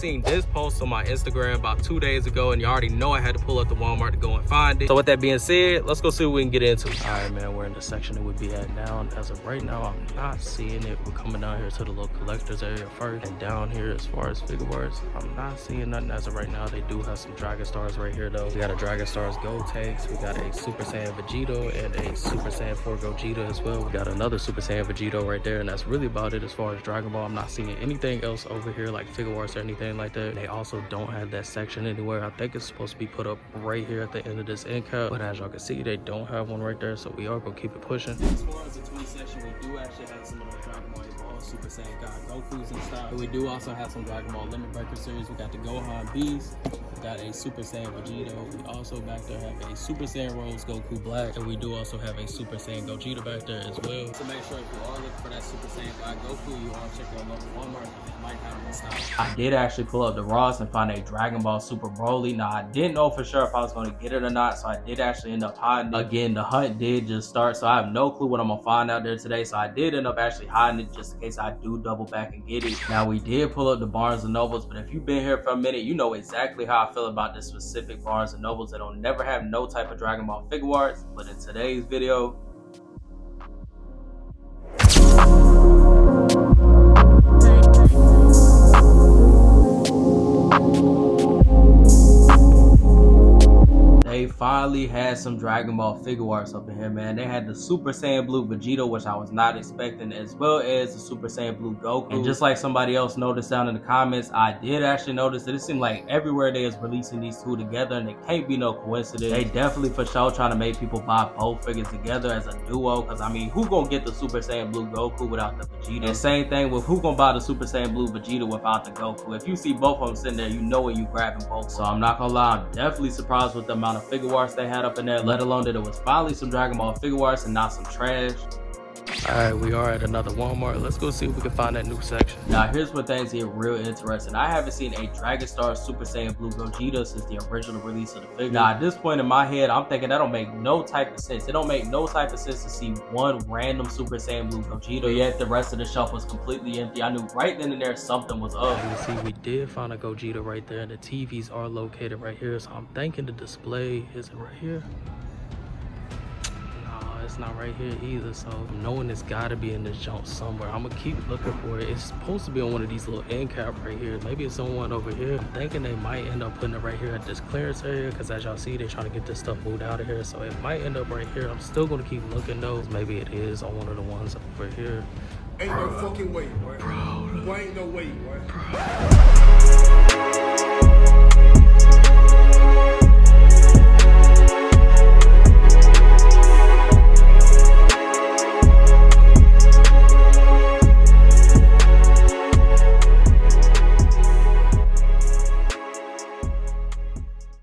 seen this post on my Instagram about 2 days ago, and you already know I had to pull up to Walmart to go and find it. So with that being said, let's go see what we can get into. All right, man, we're in the section that we'd be at now. As of right now, I'm not seeing it. We're coming down here to the little collectors area first, and down here as far as Figuarts, I'm not seeing nothing as of right now. They do have some Dragon Stars right here though. We got a Dragon Stars Gold Takes, we got a Super Saiyan Vegito and a Super Saiyan 4 Gogeta as well. We got another Super Saiyan Vegito right there, and that's really about it as far as Dragon Ball. I'm not seeing anything else over here like Figuarts or anything like that. They also don't have that section anywhere. I think it's supposed to be put up right here at the end of this end cap, but as y'all can see, they don't have one right there, so we are gonna keep it pushing. As far as the toy section, we do actually have some of the dragonballz, Super Saiyan God Gokus and stuff, but we do also have some Dragon Ball Limit Breaker series. We got the Gohan Beast, we got a Super Saiyan Vegito. We also back there have a Super Saiyan Rose Goku Black, and we do also have a Super Saiyan Gogeta back there as well. So make sure if you are looking for that Super Saiyan God Goku, you are checking your local Walmart. They might have it in stock. I did actually pull up the Ross and find a dragonballsuperbroly. Now I didn't know for sure if I was going to get it or not, so I did actually end up hiding it. Again, the hunt did just start, so I have no clue what I'm gonna find out there today, so I did end up actually hiding it just in case I do double back and get it. Now we did pull up the Barnes & Nobles, but if you've been here for a minute, you know exactly how I feel about this specific Barnes & Nobles. They don't never have no type of Dragon Ball Figuarts, but in today's video, they finally had some Dragon Ball Figuarts up in here, man. They had the Super Saiyan Blue Vegito, which I was not expecting, as well as the Super Saiyan Blue Goku. And just like somebody else noticed down in the comments, I did actually notice that it seemed like everywhere they is releasing these two together, and it can't be no coincidence. They definitely for sure trying to make people buy both figures together as a duo, because I mean, who gonna get the Super Saiyan Blue Goku without the Vegeta? And same thing with who gonna buy the Super Saiyan Blue Vegeta without the Goku? If you see both of them sitting there, you know what you grabbing both. So I'm not gonna lie, I'm definitely surprised with the amount of Figuarts they had up in there, let alone that it was finally some Dragon Ball Figuarts and not some trash. Alright, we are at another Walmart. Let's go see if we can find that new section. Now here's where things get real interesting. I haven't seen a Dragon Star Super Saiyan Blue Gogeta since the original release of the figure. Now at this point in my head, I'm thinking that don't make no type of sense. It don't make no type of sense to see one random Super Saiyan Blue Gogeta, yet the rest of the shelf was completely empty. I knew right then and there something was up. You see, we did find a Gogeta right there, and the TVs are located right here, so I'm thinking the display is it right here? It's not right here either, so knowing it's gotta be in this junk somewhere. I'm gonna keep looking for it. It's supposed to be on one of these little end cap right here. Maybe it's on one over here. I'm thinking they might end up putting it right here at this clearance area, because as y'all see, they're trying to get this stuff moved out of here, so it might end up right here. I'm still gonna keep looking though. Maybe it is on one of the ones over here. Ain't no fucking way, boy. Bro, ain't no way, boy.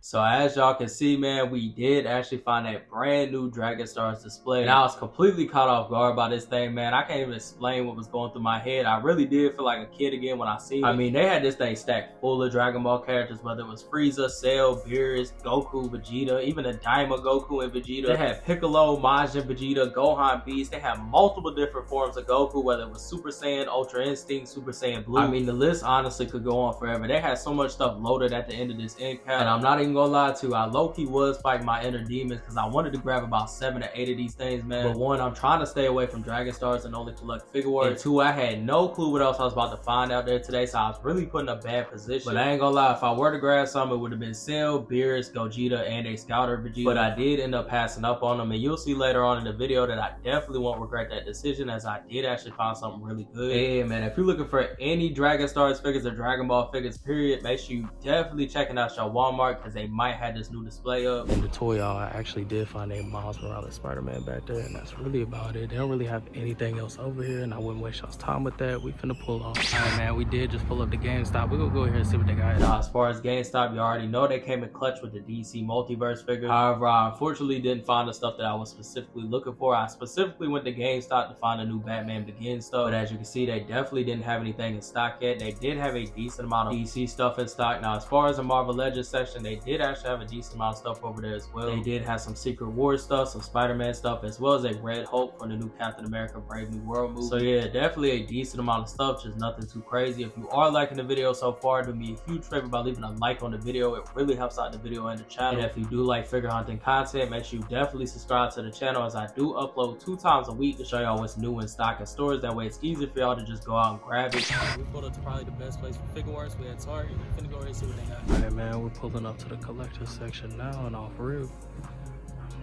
So as y'all can see, man, we did actually find a brand new Dragon Stars display, and I was completely caught off guard by this thing, man. I can't even explain what was going through my head. I really did feel like a kid again when I seen it. I mean, they had this thing stacked full of Dragon Ball characters, whether it was Frieza, Cell, Beerus, Goku, Vegeta, even a Daima Goku and Vegeta. They had Piccolo, Majin Vegeta, Gohan Beast. They had multiple different forms of Goku, whether it was Super Saiyan, Ultra Instinct, Super Saiyan Blue. I mean, the list honestly could go on forever. They had so much stuff loaded at the end of this end cap, and I'm not even gonna lie to you, I low-key was fighting my inner demons because I wanted to grab about 7 or 8 of these things, man. But one, I'm trying to stay away from Dragon Stars and only collect Figuarts. And two, I had no clue what else I was about to find out there today, so I was really put in a bad position. But I ain't gonna lie, if I were to grab some, it would have been Cell, Beerus, Gogeta, and a Scouter Vegeta. But I did end up passing up on them, and you'll see later on in the video that I definitely won't regret that decision, as I did actually find something really good. Yeah, man, if you're looking for any Dragon Stars figures or Dragon Ball figures, period, make sure you definitely checking out your Walmart, because they might have this new display up. In the toy aisle, I actually did find a Miles Morales Spider-Man back there, and that's really about it. They don't really have anything else over here, and I wouldn't waste y'all's time with that. We finna pull off. All right, man, we did just pull up the GameStop. We're gonna go ahead and see what they got. Now, as far as GameStop, you already know they came in clutch with the DC Multiverse figure. However, I unfortunately didn't find the stuff that I was specifically looking for. I specifically went to GameStop to find a new Batman Begins stuff, but as you can see, they definitely didn't have anything in stock yet. They did have a decent amount of DC stuff in stock. Now, as far as the Marvel Legends section, they did did actually have a decent amount of stuff over there as well. They did have some Secret Wars stuff, some Spider-Man stuff, as well as a Red Hulk from the new Captain America Brave New World movie. So yeah, definitely a decent amount of stuff, just nothing too crazy. If you are liking the video so far, do me a huge favor by leaving a like on the video. It really helps out the video and the channel. And if you do like figure hunting content, make sure you definitely subscribe to the channel, as I do upload 2 times a week to show y'all what's new in stock in stores. That way it's easy for y'all to just go out and grab it. We pulled up to probably the best place for Figuarts. We had Target. We're finna go ahead and see what they got. Alright man, we're pulling up to the collector section now, and off rip,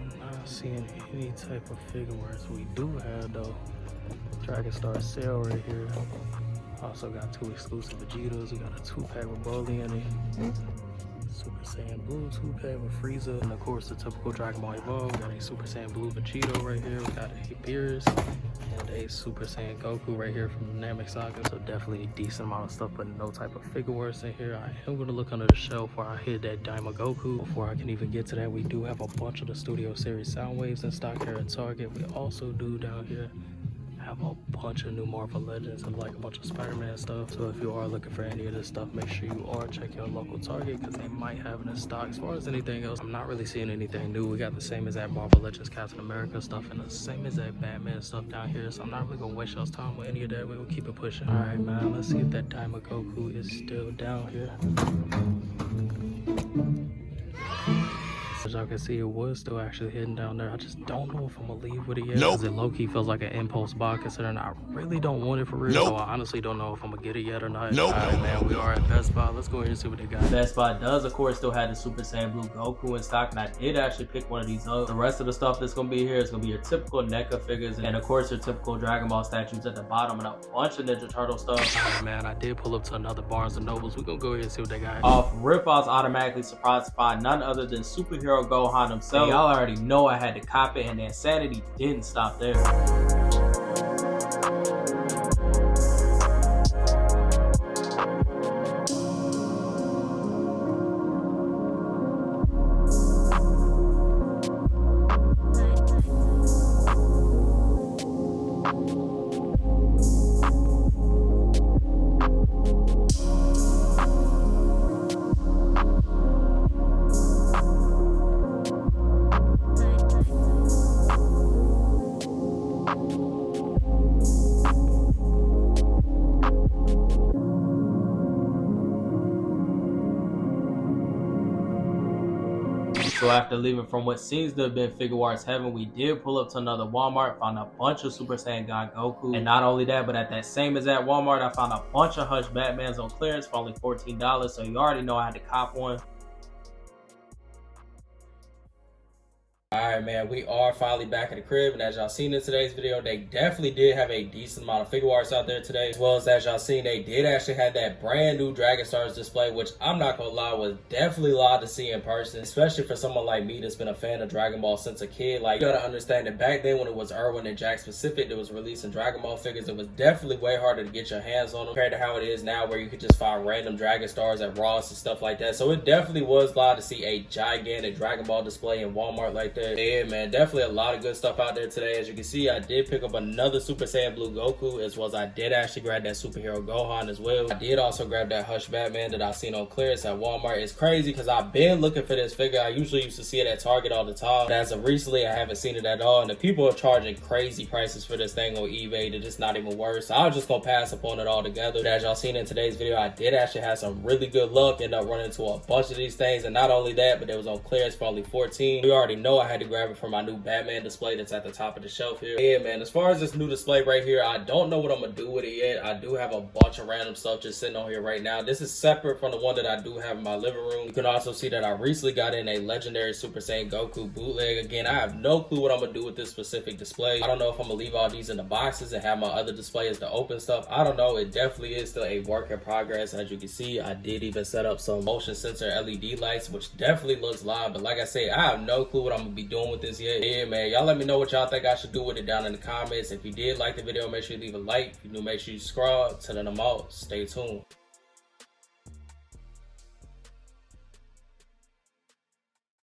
I'm not seeing any type of Figuarts. We do have though dragonstars right here. Also got 2 exclusive Vegetas. We got a 2-pack with Broly in it. Super Saiyan Blue 2-pack with Frieza. And of course the typical Dragon Ball Evolve. We got a Super Saiyan Blue Vegeta right here. We got a Beerus and a Super Saiyan Goku right here from the Namek Saga. So definitely a decent amount of stuff, but no type of Figuarts in here. I am going to look under the shelf where I hit that Daima Goku. Before I can even get to that, we do have a bunch of the Studio Series sound waves in stock here at Target. We also do down here have a bunch of new Marvel Legends and like a bunch of Spider-Man stuff. So if you are looking for any of this stuff, make sure you are checking your local Target, because they might have it in stock. As far as anything else, I'm not really seeing anything new. We got the same as that Marvel Legends Captain America stuff and the same as that Batman stuff down here. So I'm not really gonna waste y'all's time with any of that. We're gonna keep it pushing. All right, man, let's see if that Daima Goku is still down here. As y'all can see, it was still actually hidden down there. I just don't know if I'm gonna leave with it yet, because it low-key feels like an impulse buy, considering I really don't want it for real. So I honestly don't know if I'm gonna get it yet or not. Alright man, we are at Best Buy. Let's go ahead and see what they got. Best Buy does of course still have the Super Saiyan Blue Goku in stock, and I did actually pick one of these up. The rest of the stuff that's gonna be here is gonna be your typical NECA figures, and of course your typical Dragon Ball statues at the bottom, and a bunch of Ninja Turtle stuff. Alright man, I did pull up to another Barnes & Nobles. We're gonna go ahead and see what they got. Off rip, I was automatically surprised to find none other than Superhero Gohan himself. Y'all already know I had to cop it, and the insanity didn't stop there. So after leaving from what seems to have been Figuarts heaven, we did pull up to another Walmart, found a bunch of Super Saiyan God Goku. And not only that, but at that same exact Walmart, I found a bunch of Hush Batmans on clearance for only $14. So you already know I had to cop one. Alright man, we are finally back in the crib, and as y'all seen in today's video, they definitely did have a decent amount of Figuarts out there today. As well as y'all seen, they did actually have that brand new Dragonstars display, which I'm not gonna lie, was definitely loud to see in person, especially for someone like me that's been a fan of Dragon Ball since a kid. Like, you gotta understand that back then when it was Irwin and Jack Specific that was releasing Dragon Ball figures, it was definitely way harder to get your hands on them compared to how it is now, where you could just find random Dragonstars at Ross and stuff like that. So it definitely was loud to see a gigantic Dragon Ball display in Walmart like that. Yeah man, definitely a lot of good stuff out there today. As you can see, I did pick up another Super Saiyan Blue Goku, as well as I did actually grab that Superhero Gohan as well. I did also grab that Hush Batman that I seen on clearance at Walmart. It's crazy because I've been looking for this figure. I usually used to see it at Target all the time, but as of recently I haven't seen it at all, and the people are charging crazy prices for this thing on eBay that it's not even worth. So I was just gonna pass upon it altogether. But as y'all seen in today's video, I did actually have some really good luck, end up running into a bunch of these things, and not only that, but it was on clearance for only $14. You already know I had to grab it for my new Batman display that's at the top of the shelf here. Yeah man, as far as this new display right here, I don't know what I'm gonna do with it yet. I do have a bunch of random stuff just sitting on here right now. This is separate from the one that I do have in my living room. You can also see that I recently got in a legendary Super Saiyan Goku bootleg. Again, I have no clue what I'm gonna do with this specific display. I don't know if I'm gonna leave all these in the boxes and have my other display as the open stuff. I don't know. It definitely is still a work in progress. As you can see, I did even set up some motion sensor LED lights, which definitely looks live, but like I said, I have no clue what I'm gonna be doing with this yet. Yeah man, y'all let me know what y'all think I should do with it down in the comments. If you did like the video, make sure you leave a like. If you do, make sure you subscribe. Till then, I'm out. Stay tuned.